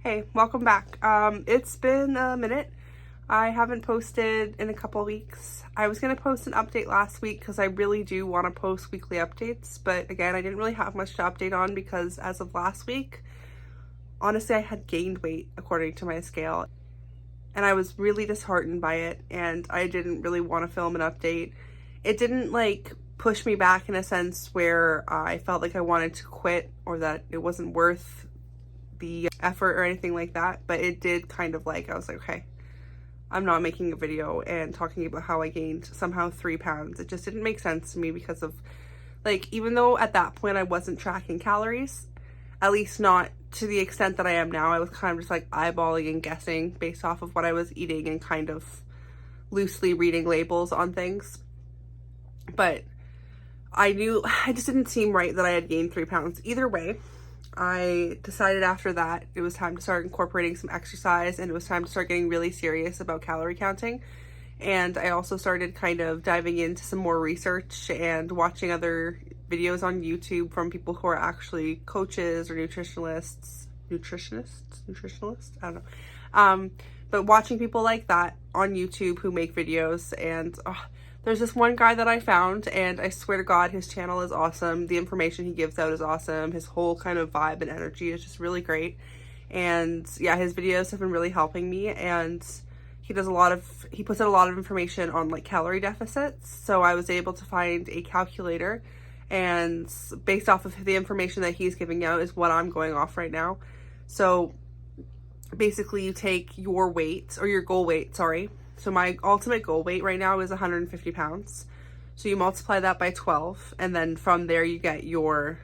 Hey, welcome back. It's been a minute. I haven't posted in a couple weeks. I was going to post an update last week because I really do want to post weekly updates, but again, I didn't really have much to update on because as of last week, honestly, I had gained weight according to my scale, and I was really disheartened by it, and I didn't really want to film an update. It didn't like push me back in a sense where I felt like I wanted to quit or that it wasn't worth the effort or anything like that, but it did kind of like, I was like, okay, I'm not making a video and talking about how I gained somehow 3 pounds. It just didn't make sense to me because of like, even though at that point I wasn't tracking calories, at least not to the extent that I am now, I was kind of just like eyeballing and guessing based off of what I was eating and kind of loosely reading labels on things. But I knew, it just didn't seem right that I had gained 3 pounds. Either way, I decided after that it was time to start incorporating some exercise, and it was time to start getting really serious about calorie counting. And I also started kind of diving into some more research and watching other videos on YouTube from people who are actually coaches or nutritionists, I don't know. But watching people like that on YouTube who make videos, and there's this one guy that I found, and I swear to God, his channel is awesome. The information he gives out is awesome. His whole kind of vibe and energy is just really great. And yeah, his videos have been really helping me, and he puts out a lot of information on like calorie deficits. So I was able to find a calculator, and based off of the information that he's giving out is what I'm going off right now. So basically you take your weight, or your goal weight, sorry. So my ultimate goal weight right now is 150 pounds. So you multiply that by 12, and then from there you get your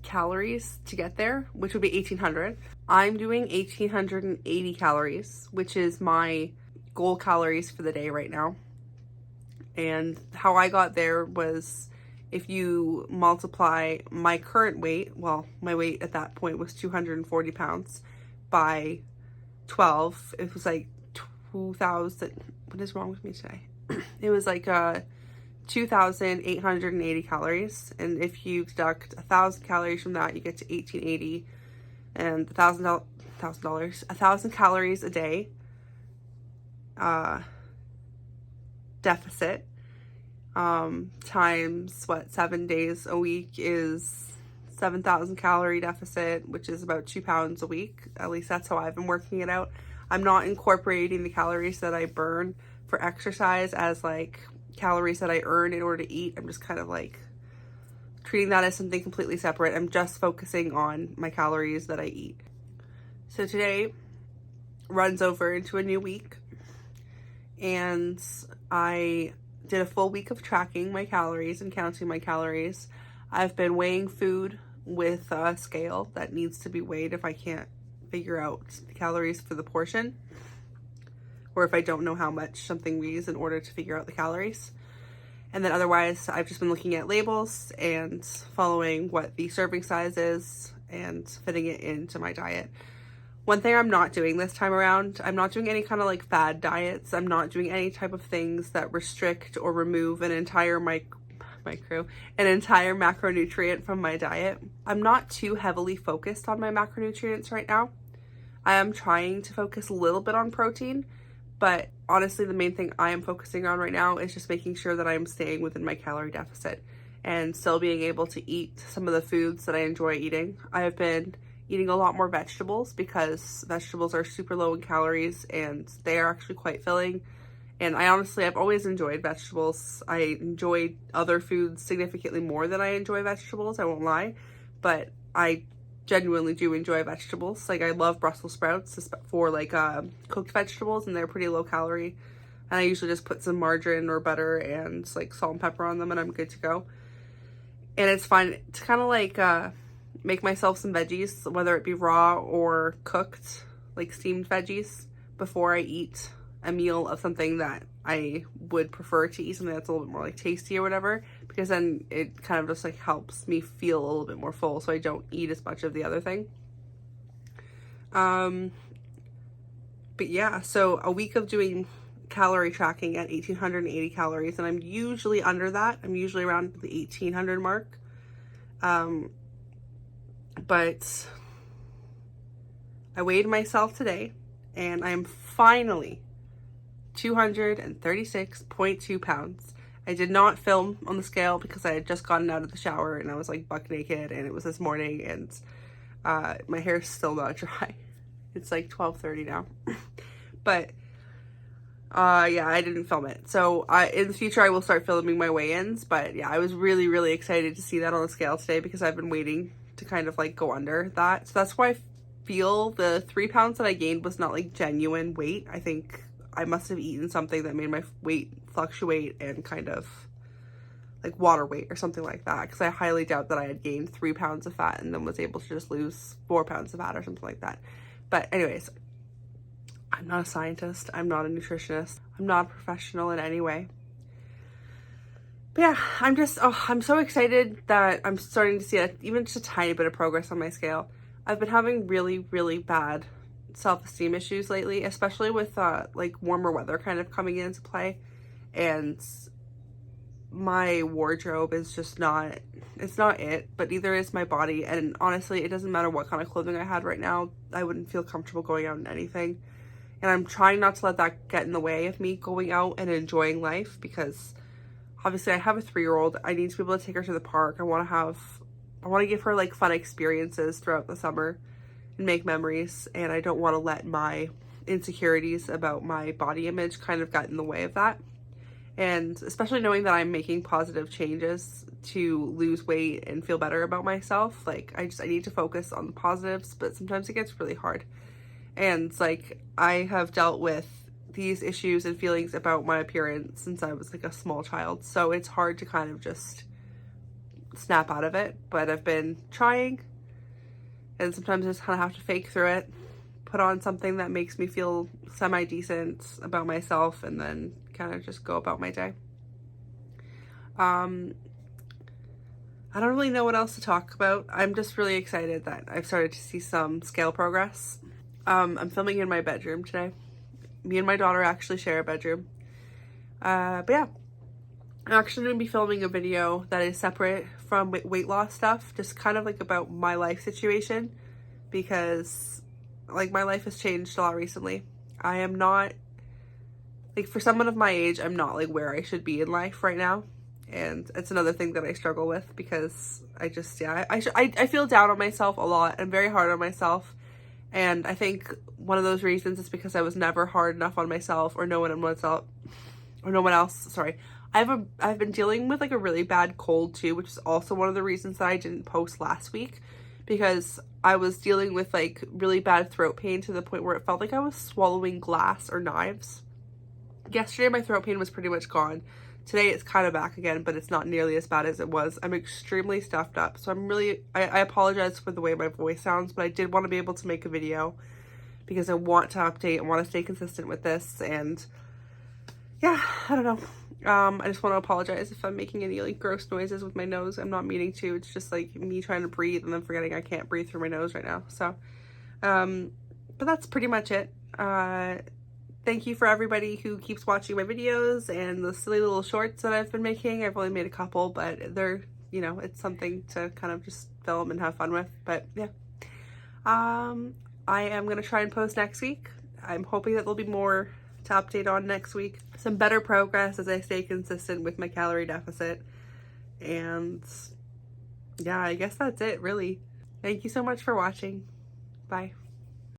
calories to get there, which would be 1800. I'm doing 1880 calories, which is my goal calories for the day right now. And how I got there was, if you multiply my current weight, well, my weight at that point was 240 pounds, by 12, it was like 2,000, what is wrong with me today? It was like 2,880 calories, and if you deduct 1,000 calories from that, you get to 1880, and $1,000 calories a day deficit times what, 7 days a week is 7,000 calorie deficit, which is about 2 pounds a week. At least that's how I've been working it out. I'm not incorporating the calories that I burn for exercise as like calories that I earn in order to eat. I'm just kind of like treating that as something completely separate. I'm just focusing on my calories that I eat. So today runs over into a new week, and I did a full week of tracking my calories and counting my calories. I've been weighing food with a scale that needs to be weighed if I can't figure out the calories for the portion, or if I don't know how much something weighs in order to figure out the calories. And then otherwise, I've just been looking at labels and following what the serving size is and fitting it into my diet. One thing I'm not doing this time around, I'm not doing any kind of like fad diets. I'm not doing any type of things that restrict or remove an entire macronutrient from my diet. I'm not too heavily focused on my macronutrients right now. I am trying to focus a little bit on protein, but honestly, the main thing I am focusing on right now is just making sure that I am staying within my calorie deficit and still being able to eat some of the foods that I enjoy eating. I have been eating a lot more vegetables because vegetables are super low in calories and they are actually quite filling. And I've always enjoyed vegetables. I enjoy other foods significantly more than I enjoy vegetables, I won't lie, but I genuinely do enjoy vegetables. Like, I love Brussels sprouts for like cooked vegetables, and they're pretty low calorie. And I usually just put some margarine or butter and like salt and pepper on them, and I'm good to go. And it's fun to kind of like make myself some veggies, whether it be raw or cooked, like steamed veggies, before I eat a meal of something that I would prefer to eat, something that's a little bit more like tasty or whatever, because then it kind of just like helps me feel a little bit more full, so I don't eat as much of the other thing. But yeah, so a week of doing calorie tracking at 1,880 calories, and I'm usually under that. I'm usually around the 1,800 mark. But I weighed myself today and I am finally 236.2 pounds. I did not film on the scale because I had just gotten out of the shower and I was like buck naked, and it was this morning, and my hair's still not dry. It's like 12:30 now. But yeah, I didn't film it. So in the future I will start filming my weigh-ins, but yeah, I was really, really excited to see that on the scale today because I've been waiting to kind of like go under that. So that's why I feel the 3 pounds that I gained was not like genuine weight. I think I must have eaten something that made my weight fluctuate and kind of like water weight or something like that, because I highly doubt that I had gained 3 pounds of fat and then was able to just lose 4 pounds of fat or something like that. But anyways, I'm not a scientist, I'm not a nutritionist, I'm not a professional in any way. But yeah, I'm so excited that I'm starting to see even just a tiny bit of progress on my scale. I've been having really, really bad self-esteem issues lately, especially with like warmer weather kind of coming into play, and my wardrobe is just not, it's not it, but neither is my body. And honestly, it doesn't matter what kind of clothing I had right now, I wouldn't feel comfortable going out in anything. And I'm trying not to let that get in the way of me going out and enjoying life, because obviously I have a 3-year-old. I need to be able to take her to the park. I want to give her like fun experiences throughout the summer and make memories. And I don't want to let my insecurities about my body image kind of get in the way of that. And especially knowing that I'm making positive changes to lose weight and feel better about myself. Like I need to focus on the positives, but sometimes it gets really hard. And like I have dealt with these issues and feelings about my appearance since I was like a small child, so it's hard to kind of just snap out of it. But I've been trying, and sometimes I just kind of have to fake through it, put on something that makes me feel semi-decent about myself, and then kind of just go about my day. I don't really know what else to talk about. I'm just really excited that I've started to see some scale progress. I'm filming in my bedroom today. Me and my daughter actually share a bedroom. But yeah, I'm actually going to be filming a video that is separate from weight loss stuff, just kind of like about my life situation, because like my life has changed a lot recently. I am not, like for someone of my age, I'm not like where I should be in life right now. And it's another thing that I struggle with, because I just, yeah, I feel down on myself a lot. I'm very hard on myself. And I think one of those reasons is because I was never hard enough on myself or no one else. Sorry. I've been dealing with like a really bad cold too, which is also one of the reasons that I didn't post last week, because I was dealing with like really bad throat pain to the point where it felt like I was swallowing glass or knives. Yesterday my throat pain was pretty much gone. Today it's kind of back again, but it's not nearly as bad as it was. I'm extremely stuffed up, so I apologize for the way my voice sounds, but I did want to be able to make a video because I want to update and want to stay consistent with this. And yeah, I don't know. I just want to apologize if I'm making any like gross noises with my nose. I'm not meaning to. It's just like me trying to breathe and then forgetting I can't breathe through my nose right now. So, but that's pretty much it. Thank you for everybody who keeps watching my videos and the silly little shorts that I've been making. I've only made a couple, but they're, you know, it's something to kind of just film and have fun with. But yeah, I am going to try and post next week. I'm hoping that there'll be more to update on next week. Some better progress as I stay consistent with my calorie deficit. And yeah, I guess that's it, really. Thank you so much for watching. Bye.